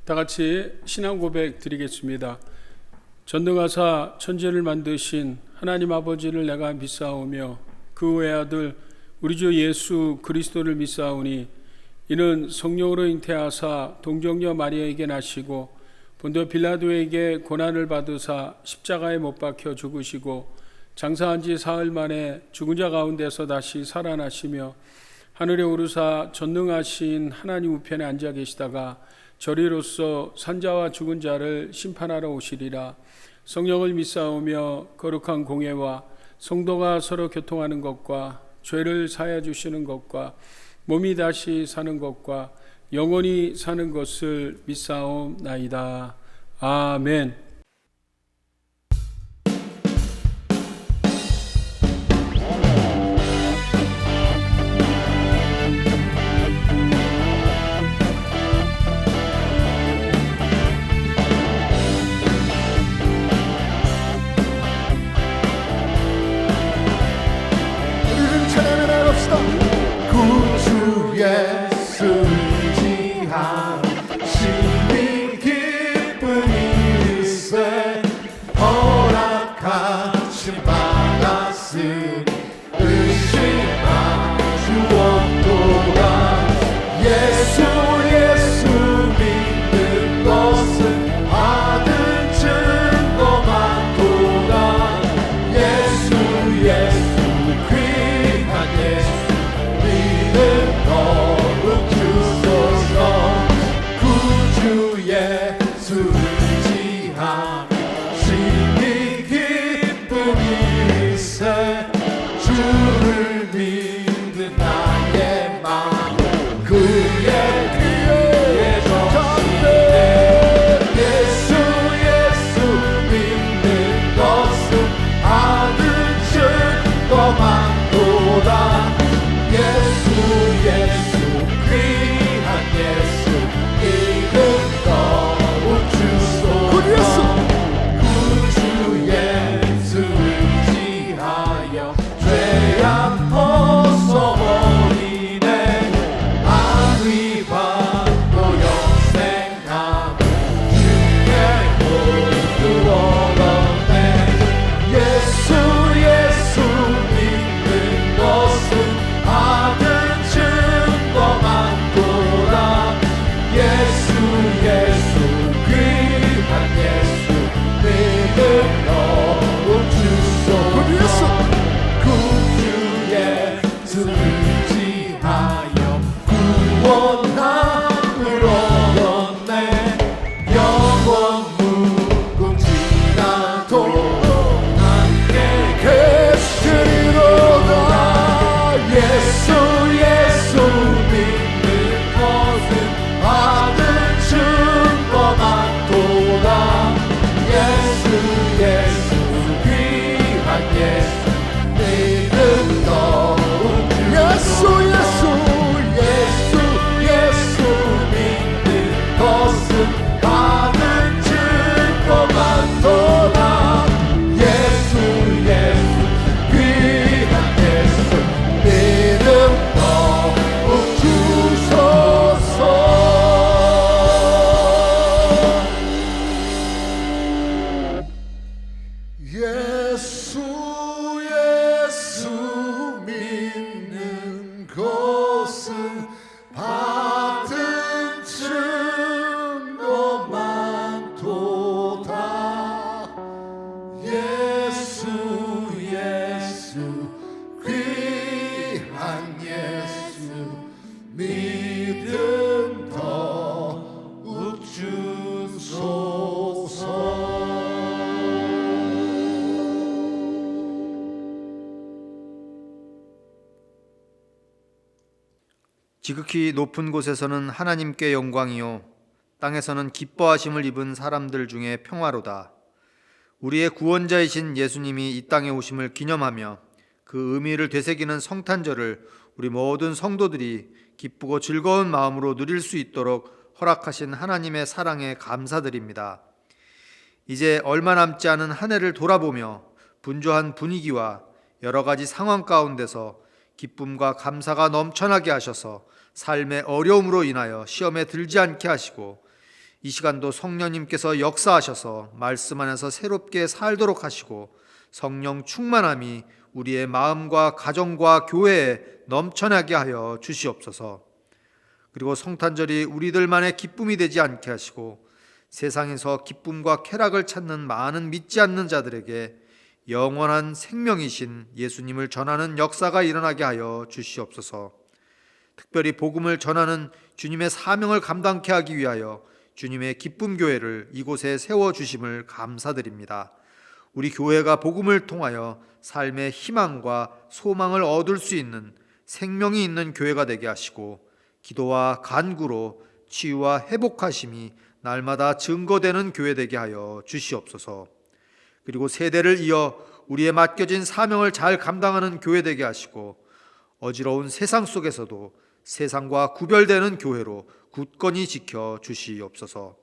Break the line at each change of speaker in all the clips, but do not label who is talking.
다 같이 신앙 고백 드리겠습니다. 전능하사 천지를 만드신 하나님 아버지를 내가 믿사오며 그 외아들 우리 주 예수 그리스도를 믿사오니 이는 성령으로 잉태하사 동정녀 마리아에게 나시고 본도 빌라도에게 고난을 받으사 십자가에 못 박혀 죽으시고 장사한 지 사흘 만에 죽은 자 가운데서 다시 살아나시며 하늘에 오르사 전능하신 하나님 우편에 앉아 계시다가 저리로서 산자와 죽은 자를 심판하러 오시리라. 성령을 믿사오며 거룩한 공예와 성도가 서로 교통하는 것과 죄를 사하여 주시는 것과 몸이 다시 사는 것과 영원히 사는 것을 믿사옵나이다. 아멘.
구주 예수 의지한 신비 기쁜 일세 허락하심 받았으니 의심한 주옵도다. 예수 믿는 것은 받은 증거 많도다. 예수 귀한 예수 더욱 주소서. 구주 예수 의지하며 심히 기쁜 일세 주를 믿는 나의 마음 그의 귀에 적시네. 예수 믿는 것은 받은 증거 많도다. 예수 귀한 예수 이름 더욱 주소서. 구주 예수 의지하여 죄악 벗어버리네. 안위 받고 영생함 주의 모두 얻었네. 예수 믿는 것은 받은 증거 많도다. 예수 귀한 예수 믿음 더욱 주소서. 구주 예수 의지하여 구원함을 얻었네. 영원 무궁지나도 함께 계시리로다. 예수 믿는 것은 받은 증거 많도다. 예수 귀한 예수 믿음 더욱 주소서. 예수 믿는 것은 받은 증거 많도다. 예수 귀한 예수 믿음 더욱 주소서. 예수 믿는 것은 받은 증거 많도다. 예수 귀한 예수 믿음 더욱 주소서.
지극히 높은 곳에서는 하나님께 영광이요 땅에서는 기뻐하심을 입은 사람들 중에 평화로다. 우리의 구원자이신 예수님이 이 땅에 오심을 기념하며 그 의미를 되새기는 성탄절을 우리 모든 성도들이 기쁘고 즐거운 마음으로 누릴 수 있도록 허락하신 하나님의 사랑에 감사드립니다. 이제 얼마 남지 않은 한 해를 돌아보며 분주한 분위기와 여러 가지 상황 가운데서 기쁨과 감사가 넘쳐나게 하셔서 삶의 어려움으로 인하여 시험에 들지 않게 하시고 이 시간도 성령님께서 역사하셔서 말씀 안에서 새롭게 살도록 하시고 성령 충만함이 우리의 마음과 가정과 교회에 넘쳐나게 하여 주시옵소서. 그리고 성탄절이 우리들만의 기쁨이 되지 않게 하시고 세상에서 기쁨과 쾌락을 찾는 많은 믿지 않는 자들에게 영원한 생명이신 예수님을 전하는 역사가 일어나게 하여 주시옵소서. 특별히 복음을 전하는 주님의 사명을 감당케 하기 위하여 주님의 기쁨 교회를 이곳에 세워주심을 감사드립니다. 우리 교회가 복음을 통하여 삶의 희망과 소망을 얻을 수 있는 생명이 있는 교회가 되게 하시고 기도와 간구로 치유와 회복하심이 날마다 증거되는 교회 되게 하여 주시옵소서. 그리고 세대를 이어 우리의 맡겨진 사명을 잘 감당하는 교회 되게 하시고 어지러운 세상 속에서도 세상과 구별되는 교회로 굳건히 지켜 주시옵소서.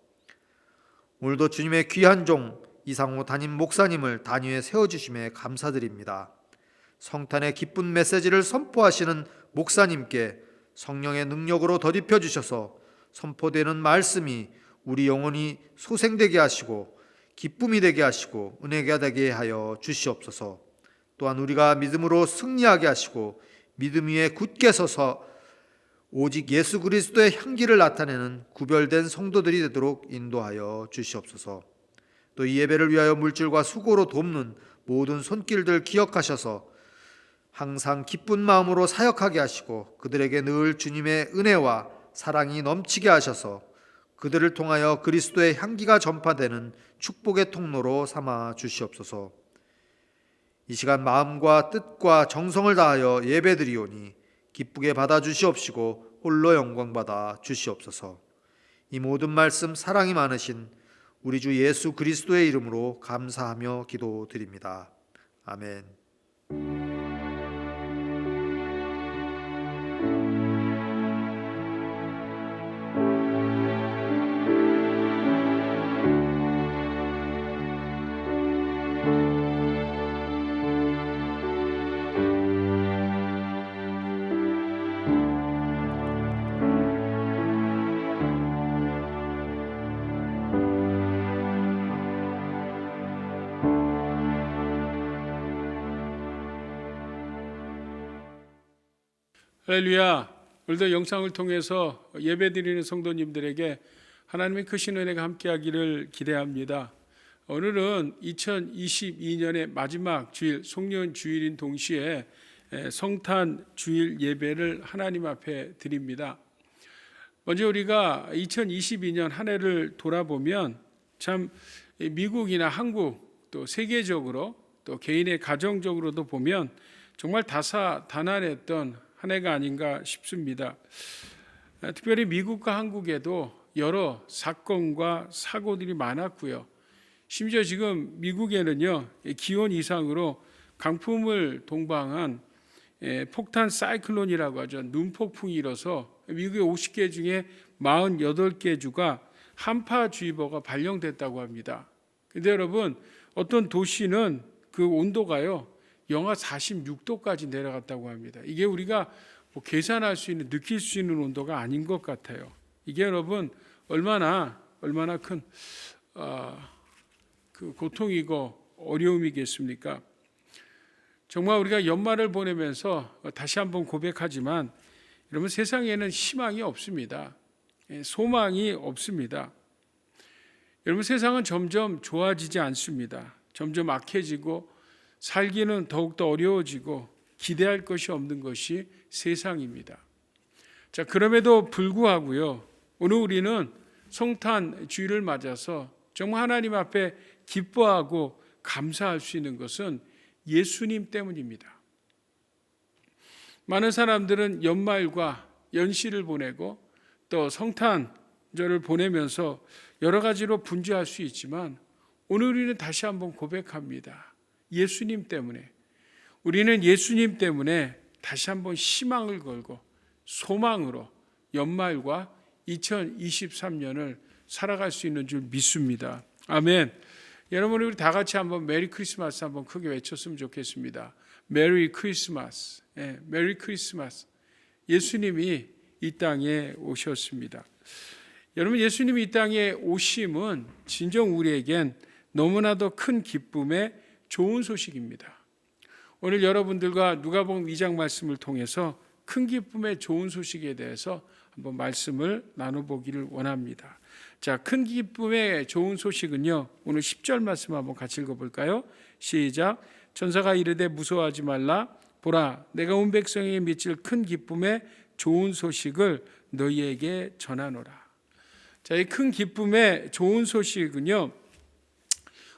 오늘도 주님의 귀한 종 이상호 담임 목사님을 단위에 세워주심에 감사드립니다. 성탄의 기쁜 메시지를 선포하시는 목사님께 성령의 능력으로 덧입혀 주셔서 선포되는 말씀이 우리 영혼이 소생되게 하시고 기쁨이 되게 하시고 은혜가 되게 하여 주시옵소서. 또한 우리가 믿음으로 승리하게 하시고 믿음 위에 굳게 서서 오직 예수 그리스도의 향기를 나타내는 구별된 성도들이 되도록 인도하여 주시옵소서. 또 이 예배를 위하여 물질과 수고로 돕는 모든 손길들 기억하셔서 항상 기쁜 마음으로 사역하게 하시고 그들에게 늘 주님의 은혜와 사랑이 넘치게 하셔서 그들을 통하여 그리스도의 향기가 전파되는 축복의 통로로 삼아 주시옵소서. 이 시간 마음과 뜻과 정성을 다하여 예배드리오니 기쁘게 받아 주시옵시고 홀로 영광 받아 주시옵소서. 이 모든 말씀 사랑이 많으신 우리 주 예수 그리스도의 이름으로 감사하며 기도드립니다. 아멘.
할렐루야. 오늘도 영상을 통해서 예배드리는 성도님들에게 하나님의 크신 은혜가 함께하기를 기대합니다. 오늘은 2022년의 마지막 주일, 송년 주일인 동시에 성탄 주일 예배를 하나님 앞에 드립니다. 먼저 우리가 2022년 한 해를 돌아보면 참 미국이나 한국 또 세계적으로 또 개인의 가정적으로도 보면 정말 다사다난했던 한 해가 아닌가 싶습니다. 특별히 미국과 한국에도 여러 사건과 사고들이 많았고요. 심지어 지금 미국에는요, 기온 이상으로 강풍을 동반한 폭탄 사이클론이라고 하죠. 눈폭풍이 일어서 미국의 50개 중에 48개 주가 한파주의보가 발령됐다고 합니다. 근데 여러분, 어떤 도시는 그 온도가요, 영하 46도까지 내려갔다고 합니다. 이게 우리가 뭐 계산할 수 있는, 느낄 수 있는 온도가 아닌 것 같아요. 이게 여러분 얼마나 큰 그 고통이고 어려움이겠습니까? 정말 우리가 연말을 보내면서 다시 한번 고백하지만 여러분, 세상에는 희망이 없습니다. 소망이 없습니다. 여러분, 세상은 점점 좋아지지 않습니다. 점점 악해지고 살기는 더욱더 어려워지고 기대할 것이 없는 것이 세상입니다. 자, 그럼에도 불구하고요, 오늘 우리는 성탄 주일을 맞아서 정말 하나님 앞에 기뻐하고 감사할 수 있는 것은 예수님 때문입니다. 많은 사람들은 연말과 연시를 보내고 또 성탄절을 보내면서 여러 가지로 분주할 수 있지만 오늘 우리는 다시 한번 고백합니다. 예수님 때문에, 우리는 예수님 때문에 다시 한번 희망을 걸고 소망으로 연말과 2023년을 살아갈 수 있는 줄 믿습니다. 아멘. 여러분, 우리 다 같이 한번 메리 크리스마스 한번 크게 외쳤으면 좋겠습니다. 메리 크리스마스. 메리 크리스마스. 예수님이 이 땅에 오셨습니다. 여러분, 예수님이 이 땅에 오심은 진정 우리에겐 너무나도 큰 기쁨의 좋은 소식입니다. 오늘 여러분들과 누가복음 2장 말씀을 통해서 큰 기쁨의 좋은 소식에 대해서 한번 말씀을 나눠보기를 원합니다. 자, 큰 기쁨의 좋은 소식은요, 오늘 10절 말씀 한번 같이 읽어볼까요? 시작. 천사가 이르되 무서워하지 말라. 보라, 내가 온 백성에게 미칠 큰 기쁨의 좋은 소식을 너희에게 전하노라. 자, 이 큰 기쁨의 좋은 소식은요,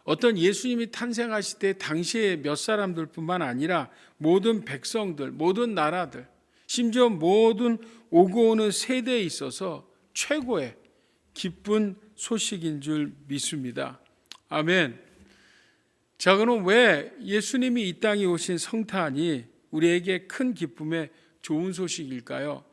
어떤 예수님이 탄생하실 때 당시에 몇 사람들뿐만 아니라 모든 백성들, 모든 나라들, 심지어 모든 오고 오는 세대에 있어서 최고의 기쁜 소식인 줄 믿습니다. 아멘. 자, 그럼 왜 예수님이 이 땅에 오신 성탄이 우리에게 큰 기쁨의 좋은 소식일까요?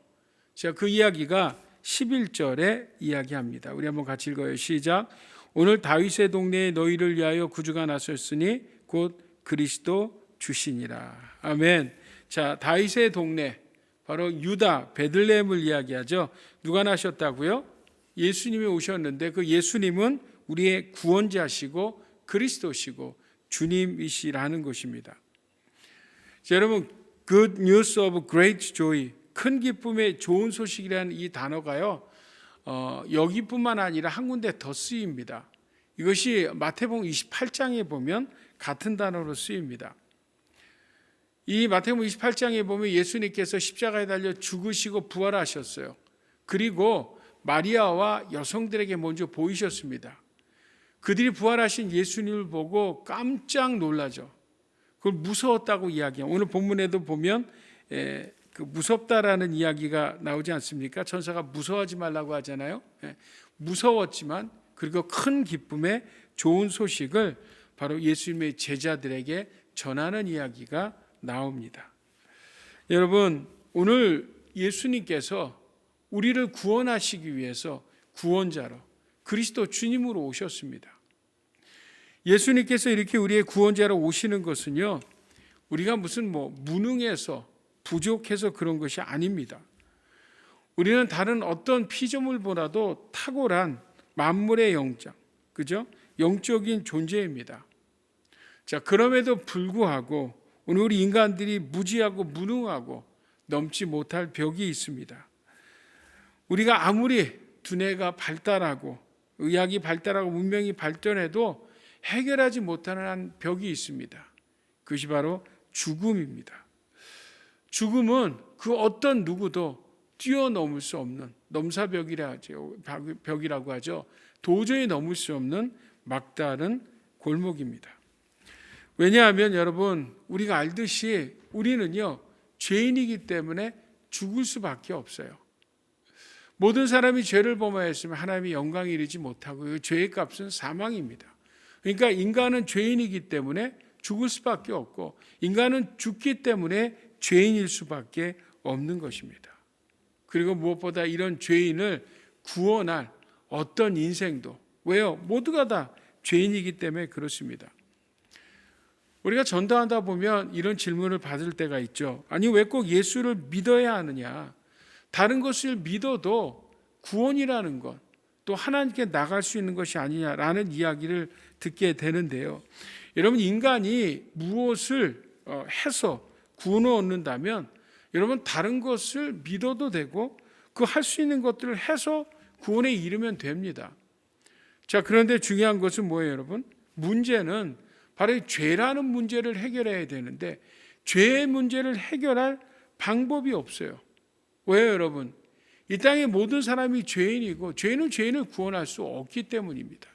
제가 그 이야기가 11절에 이야기합니다. 우리 한번 같이 읽어요. 시작. 오늘 다윗의 동네에 너희를 위하여 구주가 나섰으니 곧 그리스도 주시니라. 아멘. 자, 다윗의 동네, 바로 유다 베들레헴을 이야기하죠. 누가 나셨다고요? 예수님이 오셨는데 그 예수님은 우리의 구원자시고 그리스도시고 주님이시라는 것입니다. 자, 여러분, Good News of Great Joy, 큰 기쁨의 좋은 소식이라는 이 단어가요, 여기뿐만 아니라 한 군데 더 쓰입니다. 이것이 마태복음 28장에 보면 같은 단어로 쓰입니다. 이 마태복음 28장에 보면 예수님께서 십자가에 달려 죽으시고 부활하셨어요. 그리고 마리아와 여성들에게 먼저 보이셨습니다. 그들이 부활하신 예수님을 보고 깜짝 놀라죠. 그걸 무서웠다고 이야기해요. 오늘 본문에도 보면 그 무섭다라는 이야기가 나오지 않습니까? 천사가 무서워하지 말라고 하잖아요. 무서웠지만 그리고 큰 기쁨의 좋은 소식을 바로 예수님의 제자들에게 전하는 이야기가 나옵니다. 여러분, 오늘 예수님께서 우리를 구원하시기 위해서 구원자로 그리스도 주님으로 오셨습니다. 예수님께서 이렇게 우리의 구원자로 오시는 것은요, 우리가 무슨 무능해서 부족해서 그런 것이 아닙니다. 우리는 다른 어떤 피조물보다도 탁월한 만물의 영장, 그죠? 영적인 존재입니다. 자, 그럼에도 불구하고 오늘 우리 인간들이 무지하고 무능하고 넘지 못할 벽이 있습니다. 우리가 아무리 두뇌가 발달하고 의학이 발달하고 문명이 발전해도 해결하지 못하는 한 벽이 있습니다. 그것이 바로 죽음입니다. 죽음은 그 어떤 누구도 뛰어넘을 수 없는 넘사벽이라고 하죠. 도저히 넘을 수 없는 막다른 골목입니다. 왜냐하면 여러분, 우리가 알듯이 우리는요, 죄인이기 때문에 죽을 수밖에 없어요. 모든 사람이 죄를 범하였으면 하나님의 영광에 이르지 못하고 그 죄의 값은 사망입니다. 그러니까 인간은 죄인이기 때문에 죽을 수밖에 없고 인간은 죽기 때문에 죄인일 수밖에 없는 것입니다. 그리고 무엇보다 이런 죄인을 구원할 어떤 인생도, 왜요? 모두가 다 죄인이기 때문에 그렇습니다. 우리가 전도하다 보면 이런 질문을 받을 때가 있죠. 아니, 왜 꼭 예수를 믿어야 하느냐? 다른 것을 믿어도 구원이라는 것, 또 하나님께 나갈 수 있는 것이 아니냐라는 이야기를 듣게 되는데요. 여러분, 인간이 무엇을 해서 구원을 얻는다면 여러분, 다른 것을 믿어도 되고 그 할 수 있는 것들을 해서 구원에 이르면 됩니다. 자, 그런데 중요한 것은 뭐예요, 여러분? 문제는 바로 이 죄라는 문제를 해결해야 되는데 죄의 문제를 해결할 방법이 없어요. 왜요, 여러분? 이 땅의 모든 사람이 죄인이고 죄는 죄인을 구원할 수 없기 때문입니다.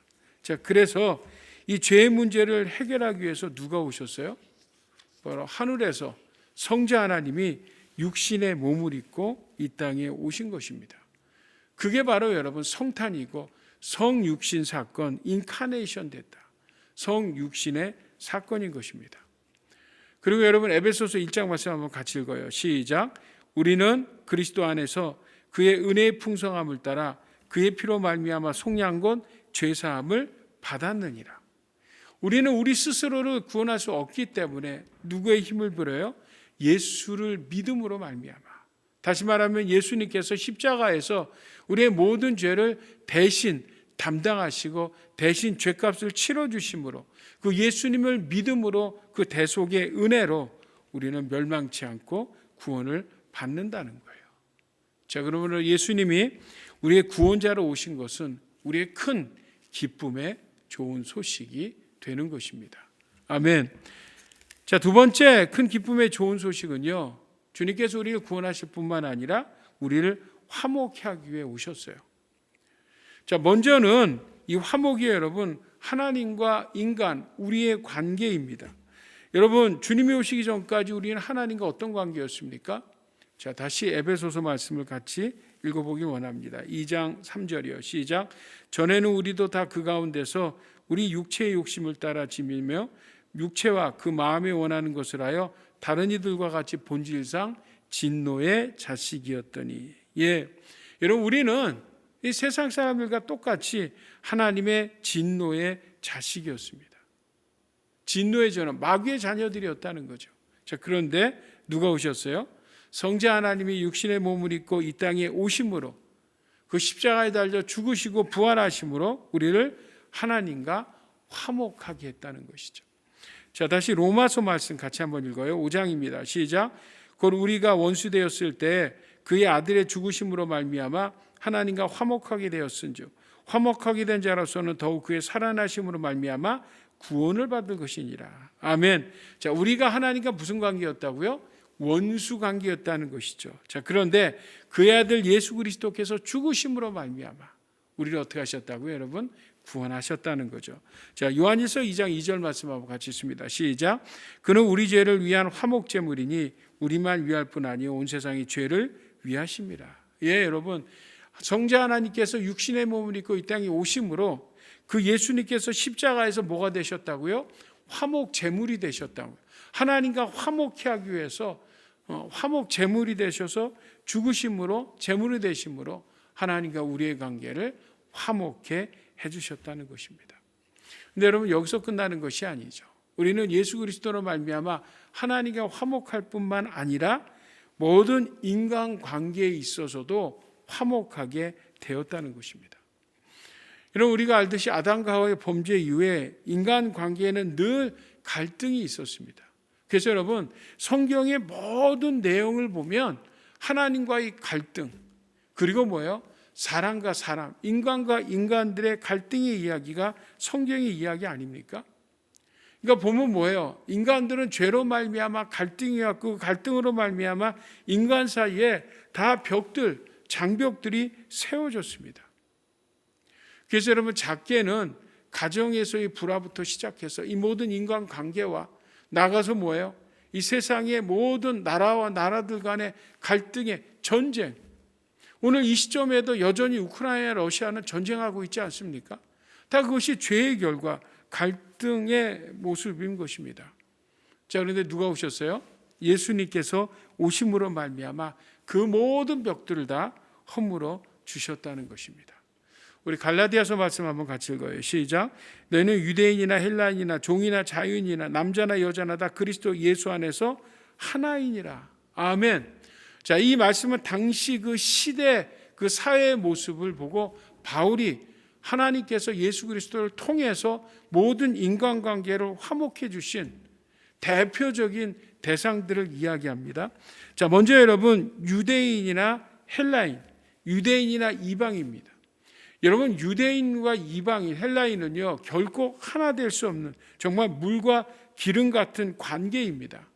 자, 그래서 이 죄의 문제를 해결하기 위해서 누가 오셨어요? 바로 하늘에서 성자 하나님이 육신의 몸을 입고 이 땅에 오신 것입니다. 그게 바로 여러분 성탄이고 성육신 사건, 인카네이션 됐다. 성육신의 사건인 것입니다. 그리고 여러분, 에베소서 1장 말씀 한번 같이 읽어요. 시작. 우리는 그리스도 안에서 그의 은혜의 풍성함을 따라 그의 피로 말미암아 속량 곧 죄사함을 받았느니라. 우리는 우리 스스로를 구원할 수 없기 때문에 누구의 힘을 빌어요? 예수를 믿음으로 말미암아. 다시 말하면 예수님께서 십자가에서 우리의 모든 죄를 대신 담당하시고 대신 죄값을 치러주심으로 그 예수님을 믿음으로 그 대속의 은혜로 우리는 멸망치 않고 구원을 받는다는 거예요. 자, 그러므로 예수님이 우리의 구원자로 오신 것은 우리의 큰 기쁨의 좋은 소식이 되는 것입니다. 아멘. 자, 두 번째 큰 기쁨의 좋은 소식은요, 주님께서 우리를 구원하실 뿐만 아니라 우리를 화목케 하기 위해 오셨어요. 자, 먼저는 이 화목이 여러분 하나님과 인간 우리의 관계입니다. 여러분, 주님이 오시기 전까지 우리는 하나님과 어떤 관계였습니까? 자, 다시 에베소서 말씀을 같이 읽어보기 원합니다. 2장 3절이요. 시작. 전에는 우리도 다 그 가운데서 우리 육체의 욕심을 따라 지밀며 육체와 그 마음에 원하는 것을 하여 다른 이들과 같이 본질상 진노의 자식이었더니. 예, 여러분, 우리는 이 세상 사람들과 똑같이 하나님의 진노의 자식이었습니다. 진노의 전원, 마귀의 자녀들이었다는 거죠. 자, 그런데 누가 오셨어요? 성자 하나님이 육신의 몸을 입고 이 땅에 오심으로 그 십자가에 달려 죽으시고 부활하심으로 우리를 하나님과 화목하게 했다는 것이죠. 자, 다시 로마서 말씀 같이 한번 읽어요. 5장입니다. 시작. 곧 우리가 원수 되었을 때 그의 아들의 죽으심으로 말미암아 하나님과 화목하게 되었은즉 화목하게 된 자로서는 더욱 그의 살아나심으로 말미암아 구원을 받을 것이니라. 아멘. 자, 우리가 하나님과 무슨 관계였다고요? 원수 관계였다는 것이죠. 자, 그런데 그의 아들 예수 그리스도께서 죽으심으로 말미암아 우리를 어떻게 하셨다고요, 여러분? 구원하셨다는 거죠. 자, 요한일서 2장 2절 말씀하고 같이 있습니다. 시작. 그는 우리 죄를 위한 화목 제물이니 우리만 위할 뿐 아니요 온 세상이 죄를 위하심이라. 예, 여러분, 성자 하나님께서 육신의 몸을 입고 이 땅에 오심으로 그 예수님께서 십자가에서 뭐가 되셨다고요? 화목 제물이 되셨다고요. 하나님과 화목케 하기 위해서 화목 제물이 되셔서 죽으심으로 제물이 되심으로 하나님과 우리의 관계를 화목케 해주셨다는 것입니다. 근데 여러분, 여기서 끝나는 것이 아니죠. 우리는 예수 그리스도로 말미암아 하나님과 화목할 뿐만 아니라 모든 인간 관계에 있어서도 화목하게 되었다는 것입니다. 여러분, 우리가 알듯이 아담과 하와의 범죄 이후에 인간 관계에는 늘 갈등이 있었습니다. 그래서 여러분, 성경의 모든 내용을 보면 하나님과의 갈등, 그리고 뭐예요? 사람과 사람, 인간과 인간들의 갈등의 이야기가 성경의 이야기 아닙니까? 그러니까 보면 뭐예요? 인간들은 죄로 말미암아 갈등이 왔고 그 갈등으로 말미암아 인간 사이에 다 벽들, 장벽들이 세워졌습니다. 그래서 여러분, 작게는 가정에서의 불화부터 시작해서 이 모든 인간 관계와 나가서 뭐예요? 이 세상의 모든 나라와 나라들 간의 갈등의 전쟁. 오늘 이 시점에도 여전히 우크라이나 러시아는 전쟁하고 있지 않습니까? 다 그것이 죄의 결과, 갈등의 모습인 것입니다. 자, 그런데 누가 오셨어요? 예수님께서 오심으로 말미암아 그 모든 벽들을 다 허물어 주셨다는 것입니다. 우리 갈라디아서 말씀 한번 같이 읽어요. 시작. 너희는 유대인이나 헬라인이나 종이나 자유인이나 남자나 여자나 다 그리스도 예수 안에서 하나이니라. 아멘. 자, 이 말씀은 당시 그 시대 그 사회의 모습을 보고 바울이 하나님께서 예수 그리스도를 통해서 모든 인간관계를 화목해 주신 대표적인 대상들을 이야기합니다. 자, 먼저 여러분, 유대인이나 헬라인, 유대인이나 이방입니다. 여러분, 유대인과 이방인, 헬라인은요 결코 하나 될 수 없는 정말 물과 기름 같은 관계입니다.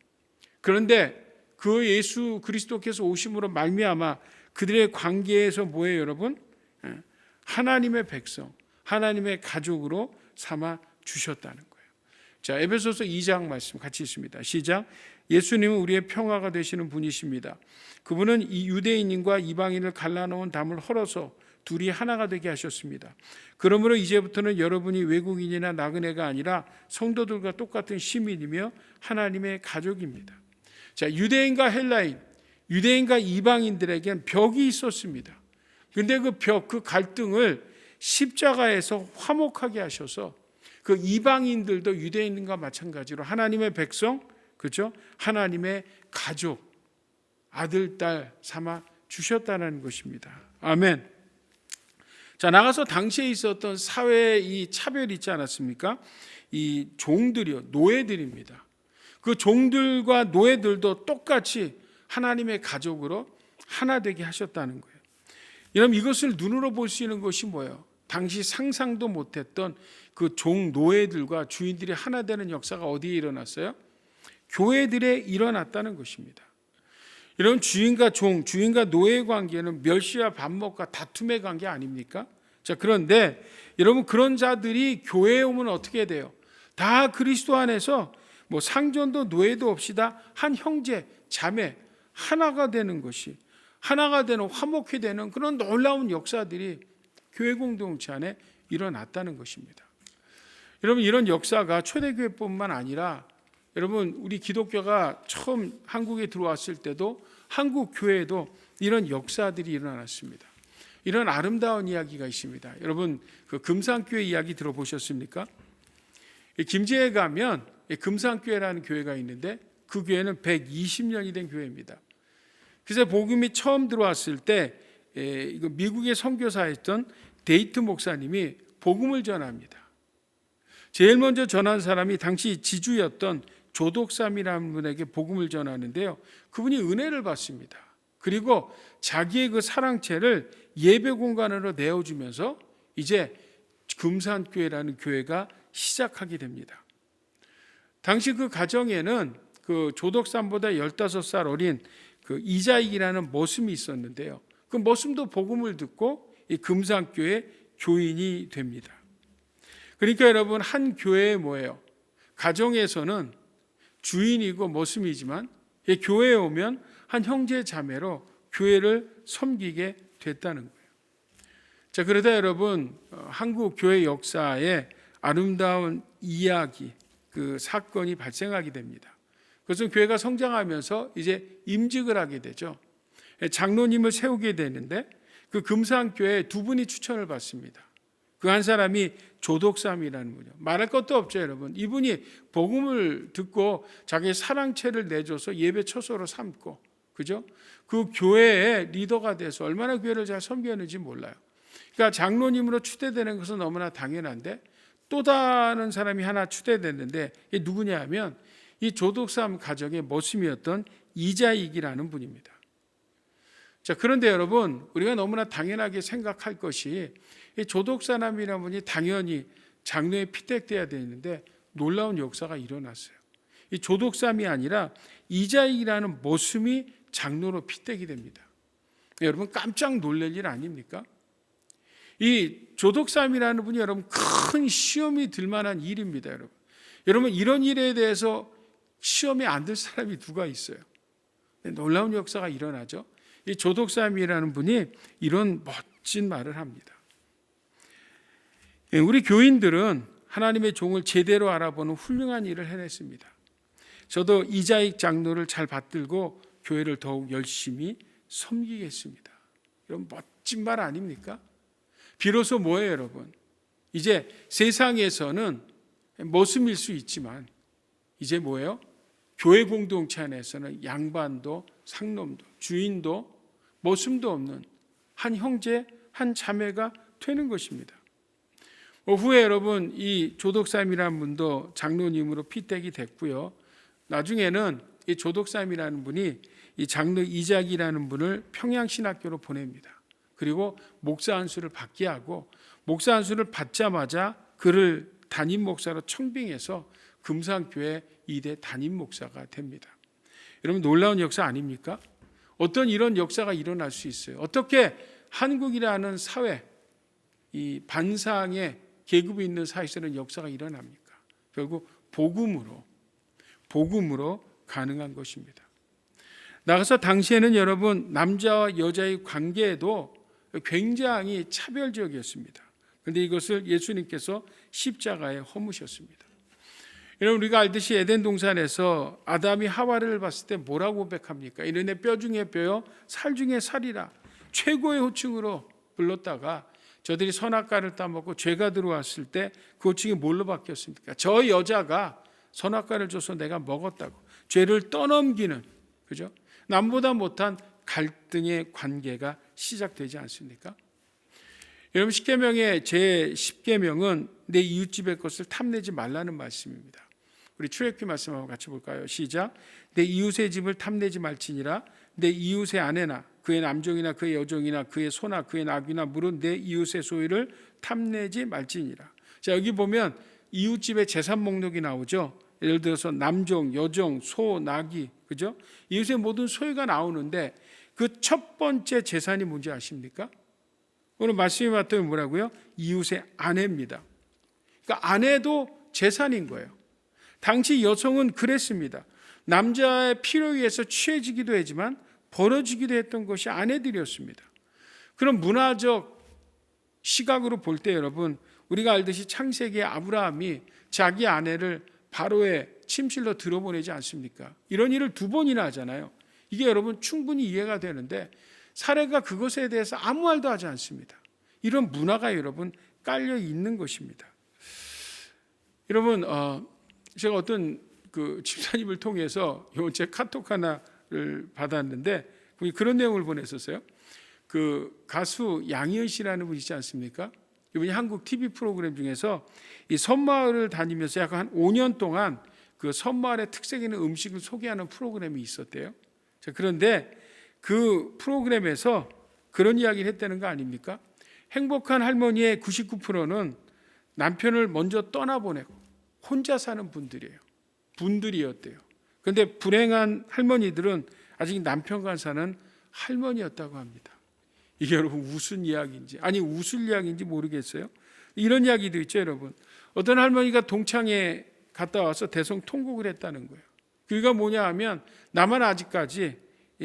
그런데 그 예수 그리스도께서 오심으로 말미암아 그들의 관계에서 뭐예요, 여러분? 하나님의 백성, 하나님의 가족으로 삼아 주셨다는 거예요. 자, 에베소서 2장 말씀 같이 있습니다. 시작. 예수님은 우리의 평화가 되시는 분이십니다. 그분은 이 유대인과 이방인을 갈라놓은 담을 헐어서 둘이 하나가 되게 하셨습니다. 그러므로 이제부터는 여러분이 외국인이나 나그네가 아니라 성도들과 똑같은 시민이며 하나님의 가족입니다. 자, 유대인과 헬라인, 유대인과 이방인들에겐 벽이 있었습니다. 그런데 그 벽, 그 갈등을 십자가에서 화목하게 하셔서 그 이방인들도 유대인과 마찬가지로 하나님의 백성, 그렇죠? 하나님의 가족, 아들, 딸 삼아 주셨다는 것입니다. 아멘. 자, 나가서 당시에 있었던 사회의 이 차별이 있지 않았습니까? 이 종들이요, 노예들입니다. 그 종들과 노예들도 똑같이 하나님의 가족으로 하나 되게 하셨다는 거예요. 여러분, 이것을 눈으로 볼 수 있는 것이 뭐예요? 당시 상상도 못했던 그 종 노예들과 주인들이 하나 되는 역사가 어디에 일어났어요? 교회들에 일어났다는 것입니다. 여러분, 주인과 종, 주인과 노예의 관계는 멸시와 반목과 다툼의 관계 아닙니까? 자, 그런데 여러분, 그런 자들이 교회에 오면 어떻게 돼요? 다 그리스도 안에서 뭐 상전도 노예도 없이 다 한 형제, 자매 하나가 되는 것이, 하나가 되는, 화목해 되는 그런 놀라운 역사들이 교회 공동체 안에 일어났다는 것입니다. 여러분, 이런 역사가 초대교회뿐만 아니라 여러분, 우리 기독교가 처음 한국에 들어왔을 때도 한국 교회에도 이런 역사들이 일어났습니다. 이런 아름다운 이야기가 있습니다. 여러분, 그 금산교회 이야기 들어보셨습니까? 김제에 가면 금산교회라는 교회가 있는데 그 교회는 120년이 된 교회입니다. 그래서 복음이 처음 들어왔을 때 미국의 선교사였던 데이트 목사님이 복음을 전합니다. 제일 먼저 전한 사람이 당시 지주였던 조독삼이라는 분에게 복음을 전하는데요. 그분이 은혜를 받습니다. 그리고 자기의 그 사랑채를 예배 공간으로 내어주면서 이제 금산교회라는 교회가 시작하게 됩니다. 당시 그 가정에는 그 조독삼보다 15살 어린 그 이자익이라는 머슴이 있었는데요. 그 머슴도 복음을 듣고 이 금산교회 교인이 됩니다. 그러니까 여러분, 한 교회에 뭐예요? 가정에서는 주인이고 머슴이지만 교회에 오면 한 형제 자매로 교회를 섬기게 됐다는 거예요. 자, 그러다 여러분, 한국 교회 역사에 아름다운 이야기, 그 사건이 발생하게 됩니다. 그것은 교회가 성장하면서 이제 임직을 하게 되죠. 장로님을 세우게 되는데 그 금산교회에 두 분이 추천을 받습니다. 그 한 사람이 조독삼이라는 분이요. 말할 것도 없죠, 여러분. 이분이 복음을 듣고 자기의 사랑채를 내줘서 예배 처소로 삼고, 그죠? 그 교회의 리더가 돼서 얼마나 교회를 잘 섬겼는지 몰라요. 그러니까 장로님으로 추대되는 것은 너무나 당연한데 또 다른 사람이 하나 추대됐는데 이게 누구냐 하면 이 조독삼 가정의 머슴이었던 이자익이라는 분입니다. 자, 그런데 여러분, 우리가 너무나 당연하게 생각할 것이 이 조독사람이라는 분이 당연히 장로에 피택돼야 되는데 놀라운 역사가 일어났어요. 이 조독삼이 아니라 이자익이라는 머슴이 장로로 피택이 됩니다. 여러분, 깜짝 놀랄 일 아닙니까? 이 조독삼이라는 분이 여러분 큰 시험이 들 만한 일입니다. 여러분 이런 일에 대해서 시험에 안 들 사람이 누가 있어요? 놀라운 역사가 일어나죠. 이 조독삼이라는 분이 이런 멋진 말을 합니다. 우리 교인들은 하나님의 종을 제대로 알아보는 훌륭한 일을 해냈습니다. 저도 이자익 장로를 잘 받들고 교회를 더욱 열심히 섬기겠습니다. 이런 멋진 말 아닙니까? 비로소 뭐예요, 여러분? 이제 세상에서는 머슴일 수 있지만 이제 뭐예요? 교회 공동체 안에서는 양반도 상놈도 주인도 머슴도 없는 한 형제, 한 자매가 되는 것입니다. 후에 여러분, 이 조독삼이라는 분도 장로님으로 피택이 됐고요. 나중에는 이 조독삼이라는 분이 이 장로 이자익이라는 분을 평양신학교로 보냅니다. 그리고 목사 안수를 받게 하고 목사 안수를 받자마자 그를 담임 목사로 청빙해서 금산교회 2대 담임 목사가 됩니다. 여러분, 놀라운 역사 아닙니까? 어떤 이런 역사가 일어날 수 있어요? 어떻게 한국이라는 사회, 이 반상의 계급이 있는 사회에서는 역사가 일어납니까? 결국 복음으로 가능한 것입니다. 나가서 당시에는 여러분, 남자와 여자의 관계에도 굉장히 차별적이었습니다. 그런데 이것을 예수님께서 십자가에 허무셨습니다. 여러분, 우리가 알듯이 에덴 동산에서 아담이 하와를 봤을 때 뭐라고 고백합니까? 이르네 뼈 중에 뼈요 살 중에 살이라 최고의 호칭으로 불렀다가 저들이 선악과를 따먹고 죄가 들어왔을 때 그 호칭이 뭘로 바뀌었습니까? 저 여자가 선악과를 줘서 내가 먹었다고 죄를 떠넘기는, 그죠? 남보다 못한 갈등의 관계가 시작되지 않습니까? 여러분, 십계명의 제 10계명은 내 이웃집의 것을 탐내지 말라는 말씀입니다. 우리 출애굽기 말씀 한번 같이 볼까요? 시작. 내 이웃의 집을 탐내지 말지니라. 내 이웃의 아내나 그의 남종이나 그의 여종이나 그의 소나 그의 나귀나 물은 내 이웃의 소유를 탐내지 말지니라. 자, 여기 보면 이웃집의 재산 목록이 나오죠. 예를 들어서 남종, 여종, 소, 나귀, 그죠? 이웃의 모든 소유가 나오는데 그 첫 번째 재산이 뭔지 아십니까? 오늘 말씀이 맞다면 뭐라고요? 이웃의 아내입니다. 그러니까 아내도 재산인 거예요. 당시 여성은 그랬습니다. 남자의 필요에 의해서 취해지기도 했지만 벌어지기도 했던 것이 아내들이었습니다. 그런 문화적 시각으로 볼 때 여러분, 우리가 알듯이 창세기의 아브라함이 자기 아내를 바로의 침실로 들어보내지 않습니까? 이런 일을 2번이나 하잖아요. 이게 여러분 충분히 이해가 되는데 사례가 그것에 대해서 아무 말도 하지 않습니다. 이런 문화가 여러분 깔려 있는 것입니다. 여러분, 제가 어떤 그 집사님을 통해서 이번 제 카톡 하나를 받았는데 그런 내용을 보냈었어요. 그 가수 양희은 씨라는 분 있지 않습니까? 이분이 한국 TV 프로그램 중에서 이 섬마을을 다니면서 약 한 5년 동안 그 섬마을의 특색 있는 음식을 소개하는 프로그램이 있었대요. 자, 그런데 그 프로그램에서 그런 이야기를 했다는 거 아닙니까? 행복한 할머니의 99%는 남편을 먼저 떠나보내고 혼자 사는 분들이었대요. 그런데 불행한 할머니들은 아직 남편과 사는 할머니였다고 합니다. 이게 여러분 무슨 이야기인지, 아니 웃을 이야기인지 모르겠어요. 이런 이야기도 있죠, 여러분. 어떤 할머니가 동창에 갔다 와서 대성통곡을 했다는 거예요. 그게 뭐냐 하면 나만 아직까지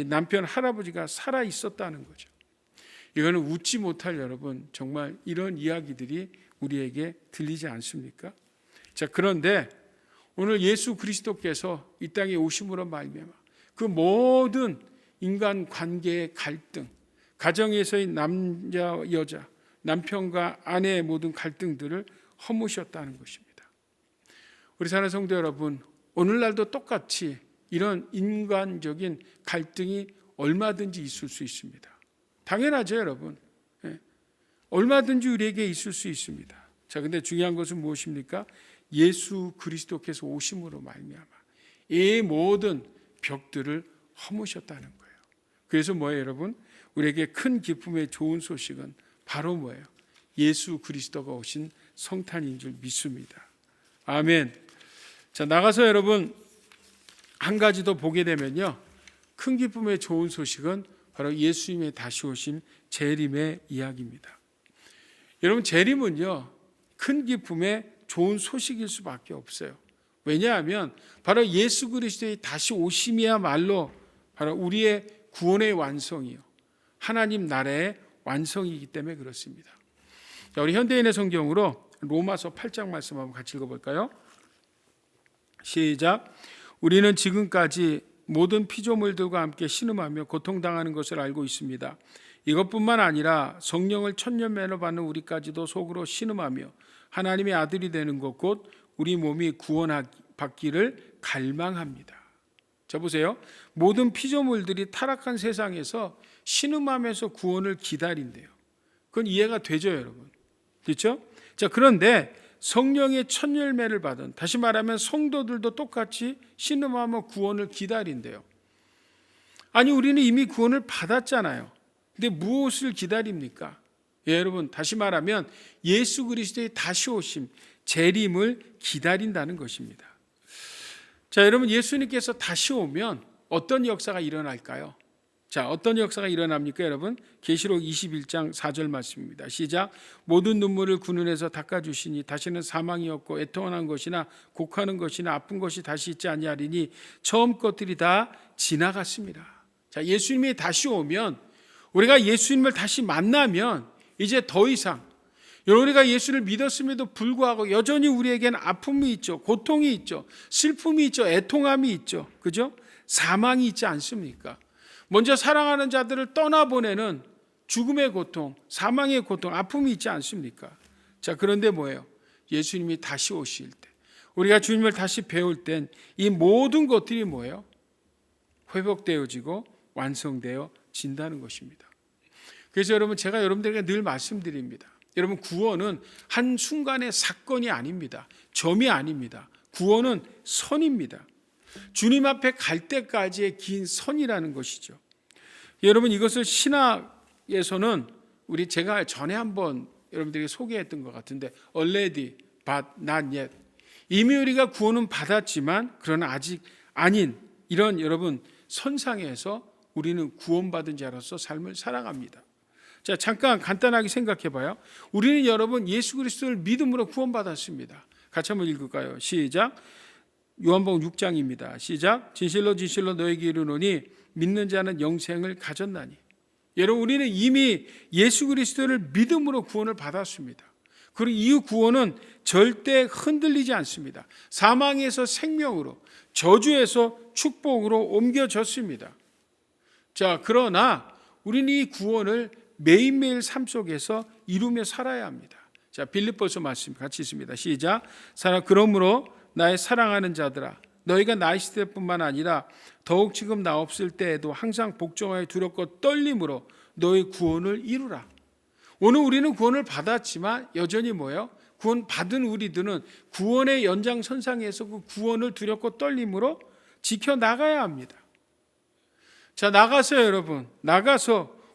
남편 할아버지가 살아 있었다는 거죠. 이거는 웃지 못할 여러분, 정말 이런 이야기들이 우리에게 들리지 않습니까? 자, 그런데 오늘 예수 그리스도께서 이 땅에 오심으로 말미암아 그 모든 인간 관계의 갈등, 가정에서의 남자 여자, 남편과 아내의 모든 갈등들을 허무셨다는 것입니다. 우리 사랑하는 성도 여러분, 오늘날도 똑같이 이런 인간적인 갈등이 얼마든지 있을 수 있습니다. 당연하죠, 여러분. 얼마든지 우리에게 있을 수 있습니다. 자, 근데 중요한 것은 무엇입니까? 예수 그리스도께서 오심으로 말미암아 이 모든 벽들을 허무셨다는 거예요. 그래서 뭐예요, 여러분? 우리에게 큰 기쁨의 좋은 소식은 바로 뭐예요? 예수 그리스도가 오신 성탄인 줄 믿습니다. 아멘. 자, 나가서 여러분 한 가지 더 보게 되면요, 큰 기쁨의 좋은 소식은 바로 예수님의 다시 오심 재림의 이야기입니다. 여러분, 재림은요 큰 기쁨의 좋은 소식일 수밖에 없어요. 왜냐하면 바로 예수 그리스도의 다시 오심이야말로 바로 우리의 구원의 완성이요, 하나님 나라의 완성이기 때문에 그렇습니다. 자, 우리 현대인의 성경으로 로마서 8장 말씀 한번 같이 읽어볼까요? 시작. 우리는 지금까지 모든 피조물들과 함께 신음하며 고통당하는 것을 알고 있습니다. 이것뿐만 아니라 성령을 천년만으로 받는 우리까지도 속으로 신음하며 하나님의 아들이 되는 것 곧 우리 몸이 구원받기를 갈망합니다. 자, 보세요. 모든 피조물들이 타락한 세상에서 신음하면서 구원을 기다린대요. 그건 이해가 되죠, 여러분? 그렇죠? 자, 그런데 성령의 첫 열매를 받은, 다시 말하면 성도들도 똑같이 신음하며 구원을 기다린대요. 아니, 우리는 이미 구원을 받았잖아요. 근데 무엇을 기다립니까? 예, 여러분, 다시 말하면 예수 그리스도의 다시 오심, 재림을 기다린다는 것입니다. 자, 여러분, 예수님께서 다시 오면 어떤 역사가 일어날까요? 자, 어떤 역사가 일어납니까, 여러분? 계시록 21장 4절 말씀입니다. 시작. 모든 눈물을 그 눈에서 닦아주시니 다시는 사망이 없고 애통하는 것이나 곡하는 것이나 아픈 것이 다시 있지 아니하리니 처음 것들이 다 지나갔습니다. 자, 예수님이 다시 오면, 우리가 예수님을 다시 만나면 이제 더 이상, 우리가 예수를 믿었음에도 불구하고 여전히 우리에게는 아픔이 있죠, 고통이 있죠, 슬픔이 있죠, 애통함이 있죠, 그죠? 사망이 있지 않습니까? 먼저 사랑하는 자들을 떠나보내는 죽음의 고통, 사망의 고통, 아픔이 있지 않습니까? 자, 그런데 뭐예요? 예수님이 다시 오실 때, 우리가 주님을 다시 배울 땐 이 모든 것들이 뭐예요? 회복되어지고 완성되어 진다는 것입니다. 그래서 여러분, 제가 여러분들에게 늘 말씀드립니다. 여러분, 구원은 한순간의 사건이 아닙니다. 점이 아닙니다. 구원은 선입니다. 주님 앞에 갈 때까지의 긴 선이라는 것이죠. 여러분, 이것을 신학에서는 제가 전에 한번 여러분들에게 소개했던 것 같은데, already but not yet. 이미 우리가 구원은 받았지만 그러나 아직 아닌 이런 여러분 선상에서 우리는 구원받은 자로서 삶을 살아갑니다. 자, 잠깐 간단하게 생각해 봐요. 우리는 여러분 예수 그리스도를 믿음으로 구원받았습니다. 같이 한번 읽을까요? 시작. 요한복음 6장입니다. 시작. 진실로 진실로 너에게 이르노니 믿는 자는 영생을 가졌나니. 여러분, 우리는 이미 예수 그리스도를 믿음으로 구원을 받았습니다. 그리고 이 구원은 절대 흔들리지 않습니다. 사망에서 생명으로, 저주에서 축복으로 옮겨졌습니다. 자, 그러나 우리는 이 구원을 매일매일 삶 속에서 이루며 살아야 합니다. 자, 빌립보서 말씀 같이 있습니다. 시작. 그러므로 나의 사랑하는 자들아, 너희가 나 있을 때뿐만 아니라 더욱 지금 나 없을 때에도 항상 복종하여 두렵고 떨림으로 너희 구원을 이루라. 오늘 우리는 구원을 받았지만 여전히 뭐예요? 구원 받은 우리들은 구원의 연장선상에서 그 구원을 두렵고 떨림으로 지켜나가야 합니다. 자, 나가서 여러분,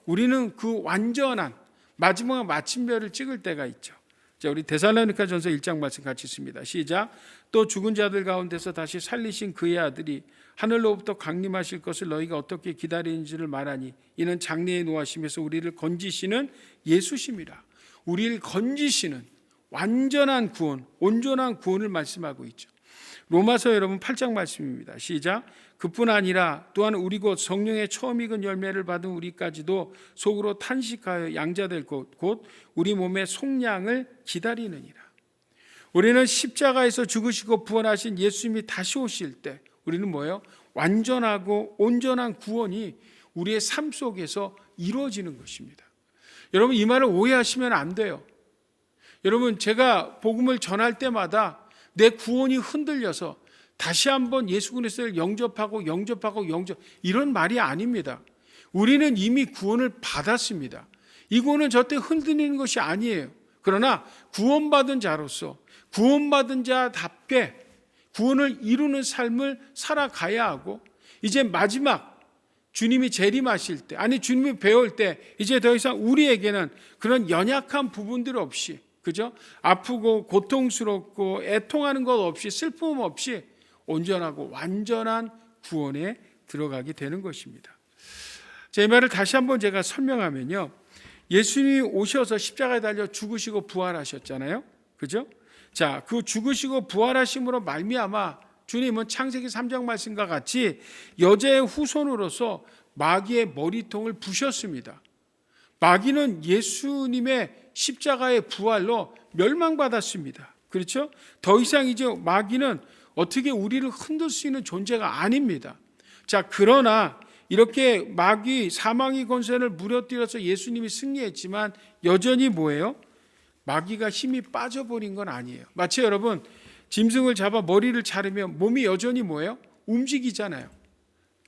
우리는 그 완전한 마지막 마침표를 찍을 때가 있죠. 자, 우리 데살로니가전서 1장 말씀 같이 있습니다. 시작. 또 죽은 자들 가운데서 다시 살리신 그의 아들이 하늘로부터 강림하실 것을 너희가 어떻게 기다리는지를 말하니 이는 장래에 노하심에서 우리를 건지시는 예수심이라. 우리를 건지시는 완전한 구원, 온전한 구원을 말씀하고 있죠. 로마서 여러분 8장 말씀입니다. 시작. 그뿐 아니라 또한 우리 곧 성령의 처음 익은 열매를 받은 우리까지도 속으로 탄식하여 양자될 것 곧 우리 몸의 속량을 기다리느니라. 우리는 십자가에서 죽으시고 부활하신 예수님이 다시 오실 때 우리는 뭐예요? 완전하고 온전한 구원이 우리의 삶 속에서 이루어지는 것입니다. 여러분, 이 말을 오해하시면 안 돼요. 여러분, 제가 복음을 전할 때마다 내 구원이 흔들려서 다시 한번 예수 그리스도를 영접하고 이런 말이 아닙니다. 우리는 이미 구원을 받았습니다. 이 구원은 절대 흔들리는 것이 아니에요. 그러나 구원받은 자로서 구원받은 자답게 구원을 이루는 삶을 살아가야 하고, 이제 마지막 주님이 재림하실 때, 주님이 배울 때 이제 더 이상 우리에게는 그런 연약한 부분들 없이, 그죠? 아프고 고통스럽고 애통하는 것 없이, 슬픔 없이 온전하고 완전한 구원에 들어가게 되는 것입니다. 제 말을 다시 한번 제가 설명하면요, 예수님이 오셔서 십자가에 달려 죽으시고 부활하셨잖아요, 그죠? 자, 그 죽으시고 부활하심으로 말미암아 주님은 창세기 3장 말씀과 같이 여자의 후손으로서 마귀의 머리통을 부셨습니다. 마귀는 예수님의 십자가의 부활로 멸망받았습니다. 그렇죠? 더 이상 이제 마귀는 어떻게 우리를 흔들 수 있는 존재가 아닙니다. 자, 그러나 이렇게 마귀 사망의 권세를 무너뜨려서 예수님이 승리했지만 여전히 뭐예요? 마귀가 힘이 빠져버린 건 아니에요. 마치 여러분 짐승을 잡아 머리를 자르면 몸이 여전히 뭐예요? 움직이잖아요.